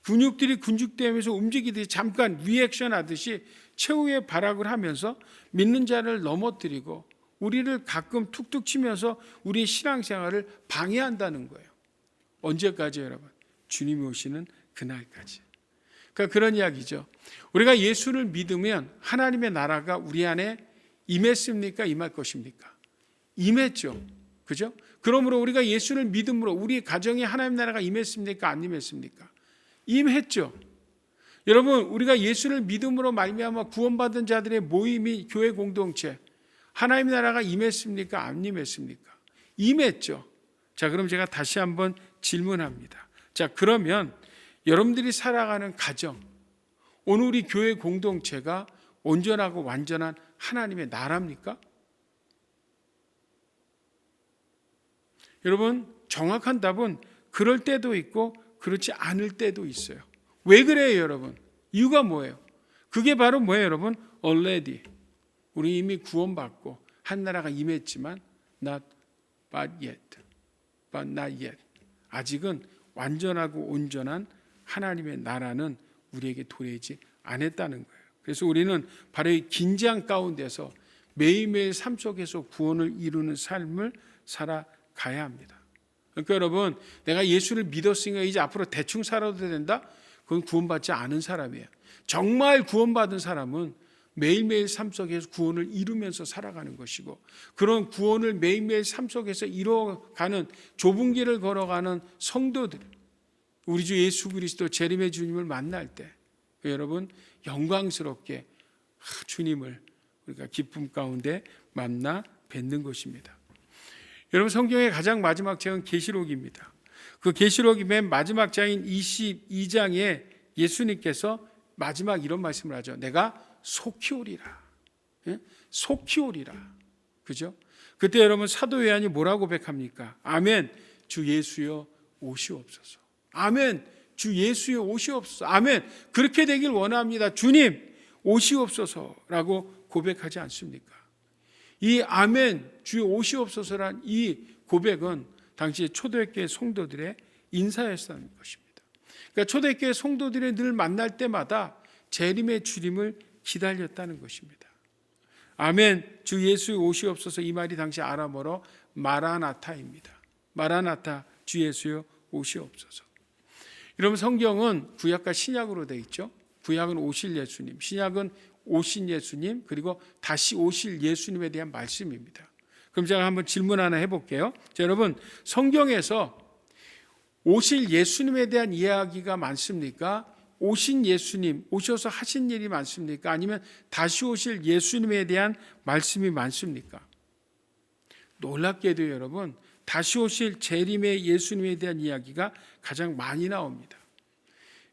근육들이 군죽되면서 움직이듯이 잠깐 리액션 하듯이 최후의 발악을 하면서 믿는 자를 넘어뜨리고 우리를 가끔 툭툭 치면서 우리의 신앙생활을 방해한다는 거예요. 언제까지 여러분? 주님이 오시는 그날까지. 그러니까 그런 이야기죠. 우리가 예수를 믿으면 하나님의 나라가 우리 안에 임했습니까? 임할 것입니까? 임했죠. 그죠? 그러므로 우리가 예수를 믿음으로 우리 가정에 하나님 나라가 임했습니까? 안 임했습니까? 임했죠. 여러분, 우리가 예수를 믿음으로 말미암아 구원받은 자들의 모임이 교회 공동체, 하나님 나라가 임했습니까? 안 임했습니까? 임했죠. 자, 그럼 제가 다시 한번 질문합니다. 자, 그러면 여러분들이 살아가는 가정, 오늘 우리 교회 공동체가 온전하고 완전한 하나님의 나라입니까? 여러분, 정확한 답은 그럴 때도 있고 그렇지 않을 때도 있어요. 왜 그래요, 여러분? 이유가 뭐예요? 그게 바로 뭐예요, 여러분? already. 우리 이미 구원받고 한 나라가 임했지만 not but not yet. 아직은 완전하고 온전한 하나님의 나라는 우리에게 도래하지 않았다는 거예요. 그래서 우리는 바로 이 긴장 가운데서 매일매일 삶 속에서 구원을 이루는 삶을 살아가야 합니다. 그러니까 여러분, 내가 예수를 믿었으니까 이제 앞으로 대충 살아도 된다? 그건 구원받지 않은 사람이에요. 정말 구원받은 사람은 매일매일 삶 속에서 구원을 이루면서 살아가는 것이고, 그런 구원을 매일매일 삶 속에서 이루어가는 좁은 길을 걸어가는 성도들, 우리 주 예수 그리스도 재림의 주님을 만날 때 여러분 영광스럽게 주님을 우리가 기쁨 가운데 만나 뵙는 것입니다. 여러분, 성경의 가장 마지막 책은 계시록입니다. 그 계시록이 맨 마지막 장인 22장에 예수님께서 마지막 이런 말씀을 하죠. 내가 속히 오리라. 속히 오리라. 그죠? 그때 여러분 사도 요한이 뭐라고 고백합니까? 아멘, 주 예수여 오시옵소서. 아멘, 주 예수여 오시옵소서. 아멘, 그렇게 되길 원합니다. 주님 오시옵소서라고 고백하지 않습니까? 이 아멘, 주 오시옵소서란 이 고백은 당시 초대교회 성도들의 인사였다는 것입니다. 그러니까 초대교회 성도들이 늘 만날 때마다 재림의 주님을 기다렸다는 것입니다. 아멘, 주 예수 오시옵소서, 이 말이 당시 아람어로 마라나타입니다. 마라나타, 주 예수여 오시옵소서. 여러분, 성경은 구약과 신약으로 되어 있죠. 구약은 오실 예수님, 신약은 오신 예수님, 그리고 다시 오실 예수님에 대한 말씀입니다. 그럼 제가 한번 질문 하나 해볼게요. 자, 여러분, 성경에서 오실 예수님에 대한 이야기가 많습니까? 오신 예수님, 오셔서 하신 일이 많습니까? 아니면 다시 오실 예수님에 대한 말씀이 많습니까? 놀랍게도 여러분, 다시 오실 재림의 예수님에 대한 이야기가 가장 많이 나옵니다.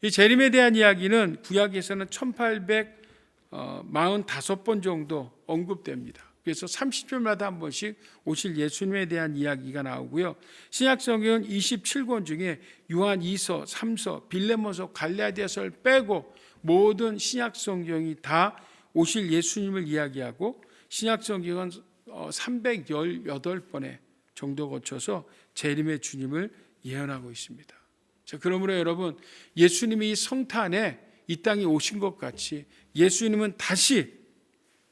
이 재림에 대한 이야기는 구약에서는 1845번 정도 언급됩니다. 그래서 30절마다 한 번씩 오실 예수님에 대한 이야기가 나오고요. 신약 성경은 27권 중에 요한 2서, 3서, 빌레몬서, 갈라디아서를 빼고 모든 신약 성경이 다 오실 예수님을 이야기하고, 신약 성경은 318번에 정도 거쳐서 재림의 주님을 예언하고 있습니다. 자, 그러므로 여러분, 예수님이 성탄에 이 땅에 오신 것 같이 예수님은 다시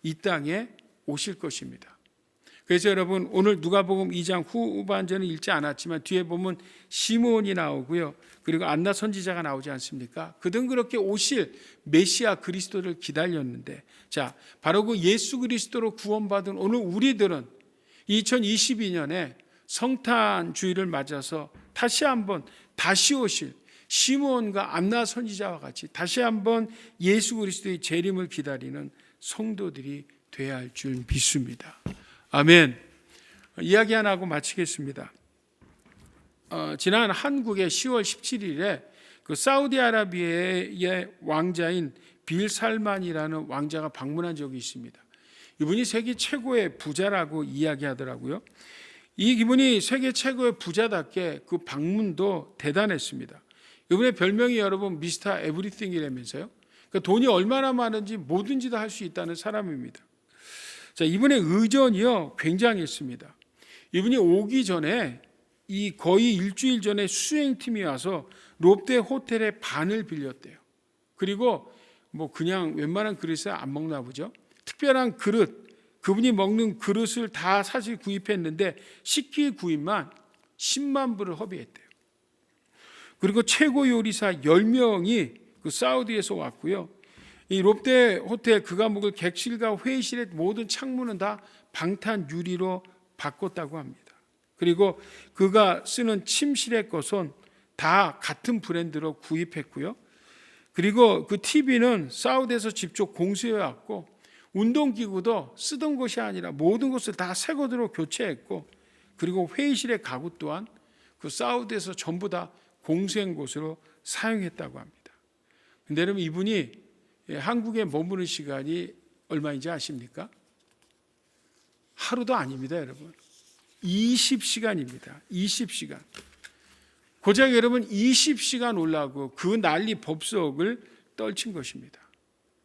이 땅에 오실 것입니다. 그래서 여러분, 오늘 누가복음 2장 후반전은 읽지 않았지만 뒤에 보면 시므온이 나오고요, 그리고 안나 선지자가 나오지 않습니까? 그들은 그렇게 오실 메시아 그리스도를 기다렸는데, 자, 바로 그 예수 그리스도로 구원받은 오늘 우리들은 2022년에 성탄 주일을 맞아서 다시 한번 다시 오실 시므온과 안나 선지자와 같이 다시 한번 예수 그리스도의 재림을 기다리는 성도들이 되어야 할 줄 믿습니다. 아멘. 이야기 하나 하고 마치겠습니다. 지난 한국의 10월 17일에 그 사우디아라비아의 왕자인 빌 살만이라는 왕자가 방문한 적이 있습니다. 이분이 세계 최고의 부자라고 이야기하더라고요. 이분이 세계 최고의 부자답게 그 방문도 대단했습니다. 이분의 별명이 여러분 미스터 에브리띵이라면서요. 그러니까 돈이 얼마나 많은지 뭐든지 다 할 수 있다는 사람입니다. 자, 이분의 의전이요 굉장했습니다. 이분이 오기 전에 거의 일주일 전에 수행팀이 와서 롯데 호텔의 반을 빌렸대요. 그리고 뭐 그냥 웬만한 그릇을 안 먹나 보죠. 특별한 그릇, 그분이 먹는 그릇을 다 사실 구입했는데 식기 구입만 10만 불을 허비했대요. 그리고 최고 요리사 10명이 그 사우디에서 왔고요. 이 롯데 호텔 그가 묵을 객실과 회의실의 모든 창문은 다 방탄 유리로 바꿨다고 합니다. 그리고 그가 쓰는 침실의 것은 다 같은 브랜드로 구입했고요. 그리고 그 TV는 사우디에서 직접 공수해 왔고, 운동기구도 쓰던 것이 아니라 모든 것을 다 새 것으로 교체했고, 그리고 회의실의 가구 또한 그 사우디에서 전부 다 공수한 곳으로 사용했다고 합니다. 근데 여러분, 이분이 한국에 머무는 시간이 얼마인지 아십니까? 하루도 아닙니다, 여러분. 20시간입니다. 20시간. 고작 여러분 20시간 올라고 그 난리 법석을 떨친 것입니다.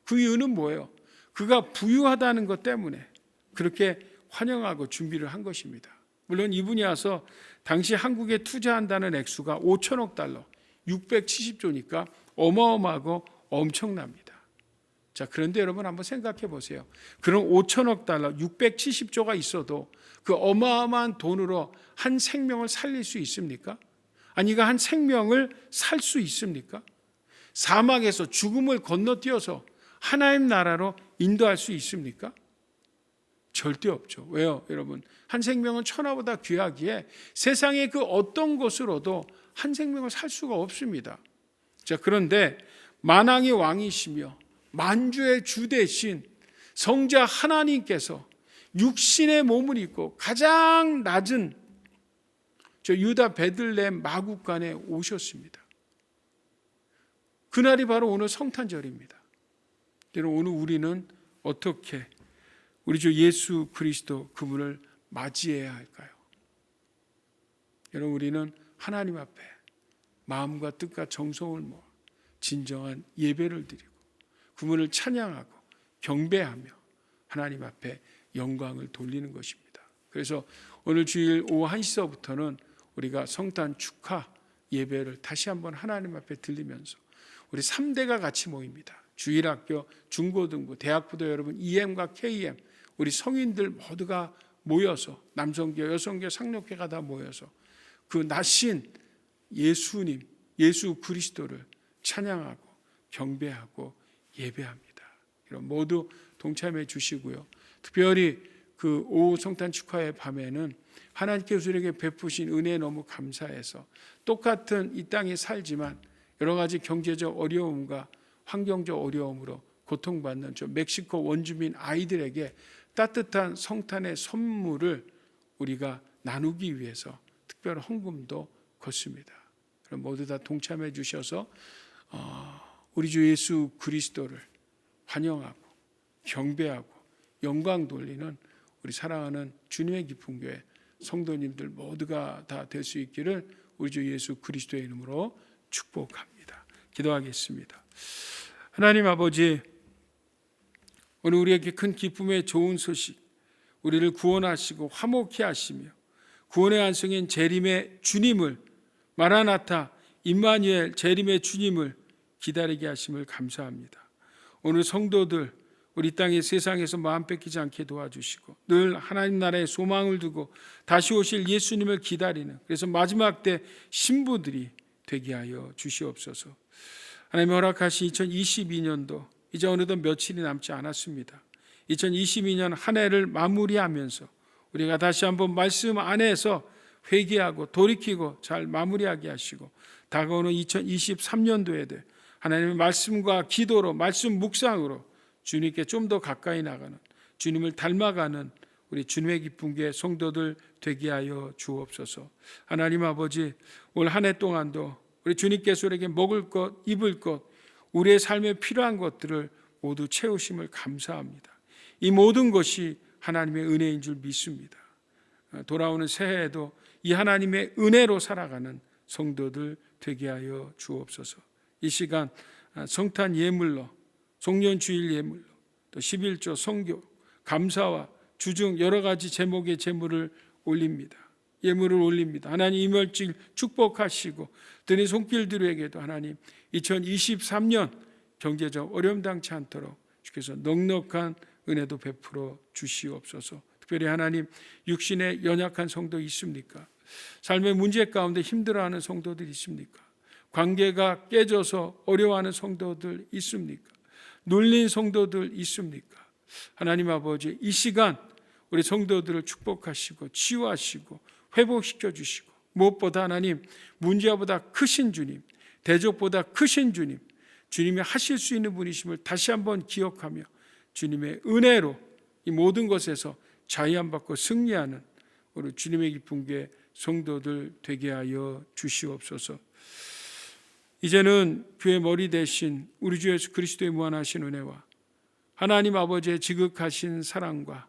그 이유는 뭐예요? 그가 부유하다는 것 때문에 그렇게 환영하고 준비를 한 것입니다. 물론 이분이 와서 당시 한국에 투자한다는 액수가 5천억 달러, 670조니까 어마어마하고 엄청납니다. 자, 그런데 여러분 한번 생각해 보세요. 그런 5천억 달러, 670조가 있어도 그 어마어마한 돈으로 한 생명을 살릴 수 있습니까? 아니, 그 한 생명을 살 수 있습니까? 사막에서 죽음을 건너뛰어서 하나님 나라로 인도할 수 있습니까? 절대 없죠. 왜요, 여러분? 한 생명은 천하보다 귀하기에 세상의 그 어떤 곳으로도 한 생명을 살 수가 없습니다. 자, 그런데 만왕의 왕이시며 만주의 주 대신 성자 하나님께서 육신의 몸을 입고 가장 낮은 저 유다 베들레헴 마구간에 오셨습니다. 그날이 바로 오늘 성탄절입니다. 여러분, 오늘 우리는 어떻게 우리 주 예수 그리스도 그분을 맞이해야 할까요? 여러분, 우리는 하나님 앞에 마음과 뜻과 정성을 모아 진정한 예배를 드리고 그분을 찬양하고 경배하며 하나님 앞에 영광을 돌리는 것입니다. 그래서 오늘 주일 오후 1시서부터는 우리가 성탄 축하 예배를 다시 한번 하나님 앞에 드리면서 우리 3대가 같이 모입니다. 주일학교, 중고등부, 대학부도 여러분 EM과 KM 우리 성인들 모두가 모여서 남성교, 여성교, 상록회가 다 모여서 그 나신 예수님, 예수 그리스도를 찬양하고 경배하고 예배합니다. 여러분 모두 동참해 주시고요. 특별히 그 오후 성탄 축하의 밤에는 하나님께서 우리에게 베푸신 은혜에 너무 감사해서 똑같은 이 땅에 살지만 여러 가지 경제적 어려움과 환경적 어려움으로 고통받는 저 멕시코 원주민 아이들에게 따뜻한 성탄의 선물을 우리가 나누기 위해서 특별 헌금도 걷습니다. 그럼 모두 다 동참해 주셔서 우리 주 예수 그리스도를 환영하고 경배하고 영광 돌리는 우리 사랑하는 주님의 깊은 교회 성도님들 모두가 다 될 수 있기를 우리 주 예수 그리스도의 이름으로 축복합니다. 기도하겠습니다. 하나님 아버지, 오늘 우리에게 큰 기쁨의 좋은 소식, 우리를 구원하시고 화목케 하시며 구원의 안성인 재림의 주님을, 마라나타 임마누엘 재림의 주님을 기다리게 하심을 감사합니다. 오늘 성도들 우리 땅의 세상에서 마음 뺏기지 않게 도와주시고 늘 하나님 나라의 소망을 두고 다시 오실 예수님을 기다리는, 그래서 마지막 때 신부들이 되게 하여 주시옵소서. 하나님 허락하신 2022년도 이제 어느덧 며칠이 남지 않았습니다. 2022년 한 해를 마무리하면서 우리가 다시 한번 말씀 안에서 회개하고 돌이키고 잘 마무리하게 하시고 다가오는 2023년도에도 하나님의 말씀과 기도로, 말씀 묵상으로 주님께 좀 더 가까이 나가는, 주님을 닮아가는 우리 주님의 기쁜 교회 성도들 되게 하여 주옵소서. 하나님 아버지, 올 한 해 동안도 우리 주님께서 우리에게 먹을 것, 입을 것, 우리의 삶에 필요한 것들을 모두 채우심을 감사합니다. 이 모든 것이 하나님의 은혜인 줄 믿습니다. 돌아오는 새해에도 이 하나님의 은혜로 살아가는 성도들 되게 하여 주옵소서. 이 시간 성탄 예물로, 송년주일 예물로, 또 11조 성교, 감사와 주중 여러 가지 제목의 제물을 올립니다. 예물을 올립니다. 하나님 이멸질 축복하시고 드린 손길들에게도 하나님 2023년 경제적 어려움 당치 않도록 주께서 넉넉한 은혜도 베풀어 주시옵소서. 특별히 하나님 육신에 연약한 성도 있습니까? 삶의 문제 가운데 힘들어하는 성도들 있습니까? 관계가 깨져서 어려워하는 성도들 있습니까? 눌린 성도들 있습니까? 하나님 아버지, 이 시간 우리 성도들을 축복하시고 치유하시고 회복시켜 주시고 무엇보다 하나님 문제보다 크신 주님, 대적보다 크신 주님, 주님이 하실 수 있는 분이심을 다시 한번 기억하며 주님의 은혜로 이 모든 것에서 자유함받고 승리하는 우리 주님의 기쁜 교회 성도들 되게 하여 주시옵소서. 이제는 교회 머리 대신 우리 주 예수 그리스도의 무한하신 은혜와 하나님 아버지의 지극하신 사랑과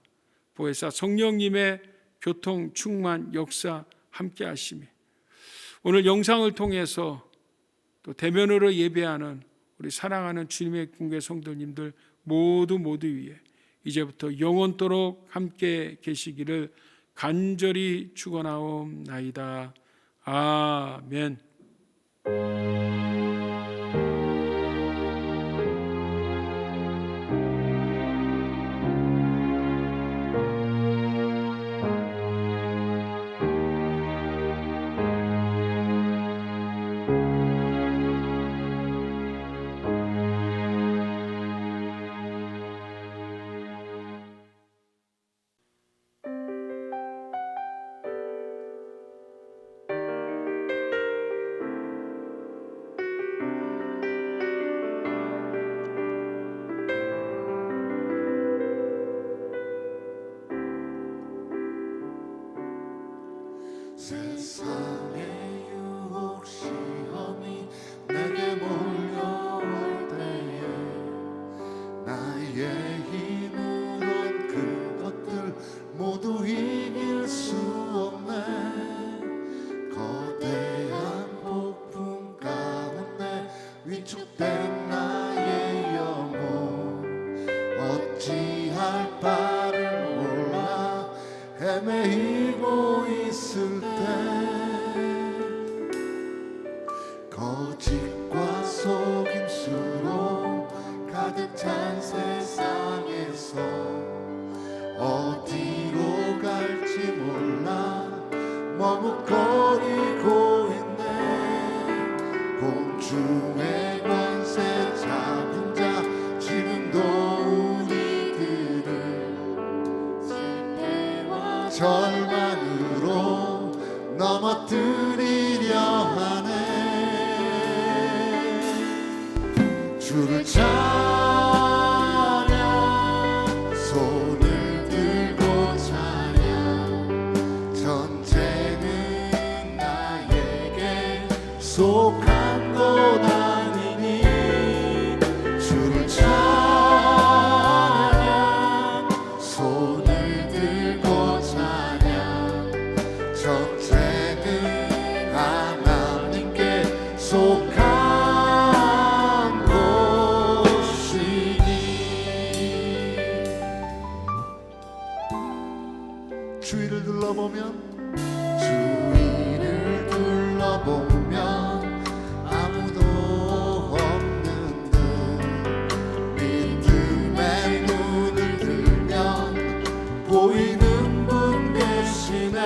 보혜사 성령님의 교통 충만 역사 함께 하시며 오늘 영상을 통해서 또 대면으로 예배하는 우리 사랑하는 주님의 공개 성도님들 모두 위에 이제부터 영원토록 함께 계시기를 간절히 축원하옵나이다. 아멘.
세상의 유혹 시험이 내게 몰려올 때에 나의 힘으론 그것들 모두 이길 수 없네. 거대한 폭풍 가운데 위축된 나의 영혼 어찌할 바를 몰라 헤매이고 있을 때 거짓과 속임수로 가득 찬 세상에서 어디로 갈지 몰라 머뭇거리고 있네. 공중의 권세 잡은 자 지금도 우리들을 실패와 절망으로 넘어뜨리려 하네. 주를 찬양 손을 들고 찬양 전쟁은 나에게 속한 것 아니니 주를 찬양 손을 들고 찬양 전쟁은 하나님께 속한 주위를 둘러보면 아무도 없는 듯 믿음의 눈을 들면 보이는 분 계시네.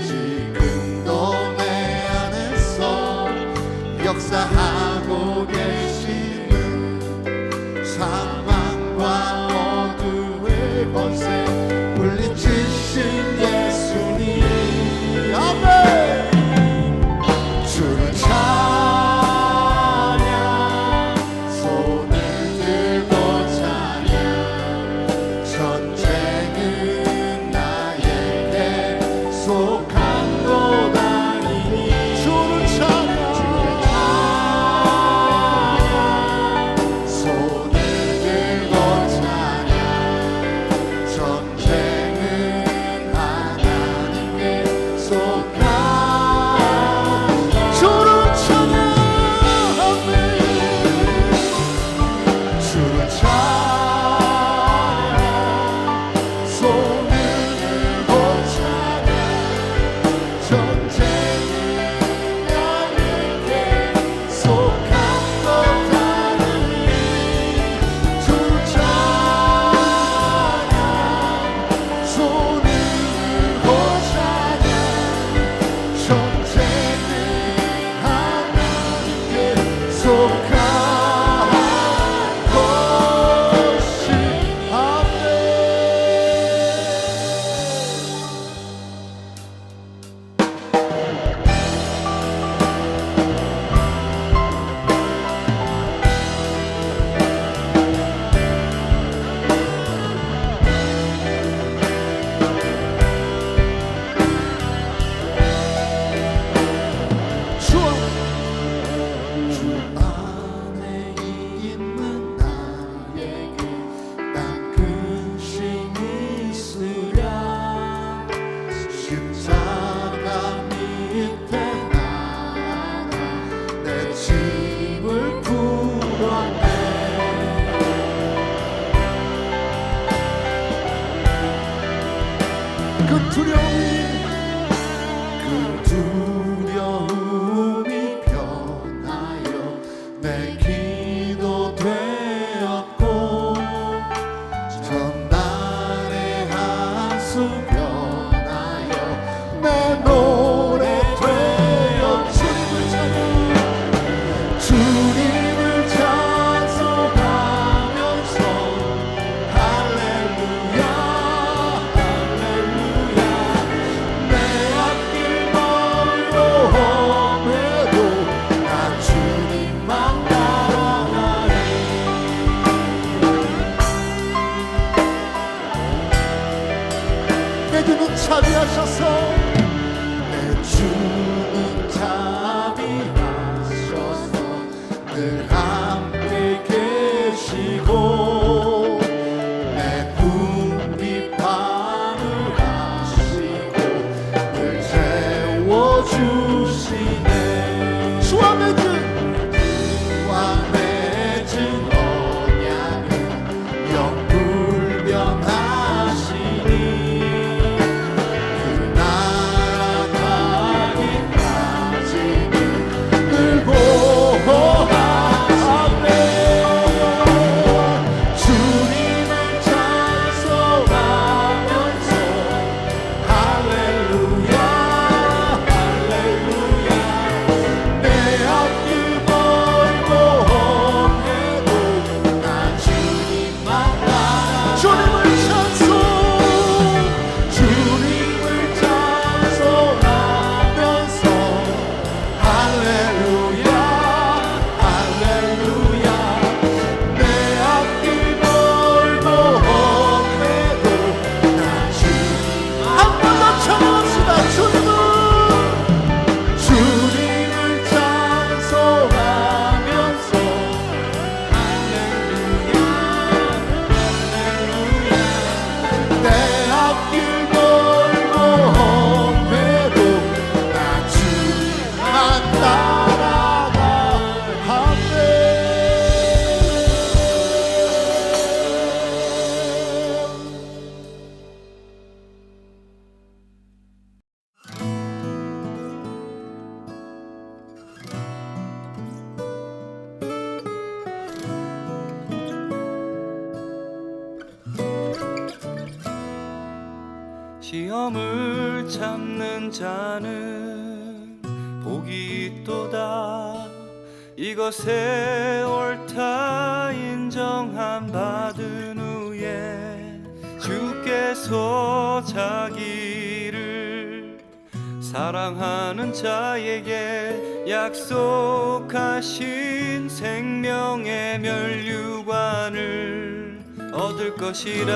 지금도 내 안에서 역사하고 계시는 사망과 어두의 권세 물리치신 예수님. 아멘. 주를 찬양 손을 들고 찬양 전쟁은 나에게 속한 것 아니니 주를 찬양 손을 들고 찬양 전쟁은 하나님께 속한 주를 찬양하네. 주를 찬양 손을 들고 찬양 전쟁은 나에게 속한 것 아니니 주를 찬양 손을 들고 찬양 전쟁은 하나님께 속한 것이 아멘. 주 안에 있는 나에게 난 근심이 있으랴. 십자가 밑에 나가 내 짐을 풀었네. 그 두려움이 변하여 내 기도 되었고 전날의 한숨 변하여 내 노래 되었지. 주님을 찬송하면서 할렐루야 할렐루야. 내 앞길 멀고 험해도 나 주님만 따라가리. 내 눈은 차비하셔서 주는 자비하셔서 늘 함께 계시고 내 궁핍함을 아시고 늘 채워주시네. 주와 맺은 언약은 영불변하시니 그 나라 가기까지는 늘 보호하시네. 주님을 찬송하면서 할렐루야 할렐루야. 내 앞길 멀고 험해도 난 주님만 따라 주님을 찬송하면서 할렐루야 할렐루야. 내 앞길 멀고 험해도 난 주님 한 번 더 찬양합시다. 주님을 찬송하면서 할렐루야 할렐루야. 내 앞길 멀고 험해도 나 주님만 따라가 하네.
시험을 참는 자는 복이 있도다. 이것에 옳다 인정함 받은 후에 주께서 자기를 사랑하는 자에게 약속하신 생명의 면류관을 얻을 것이라.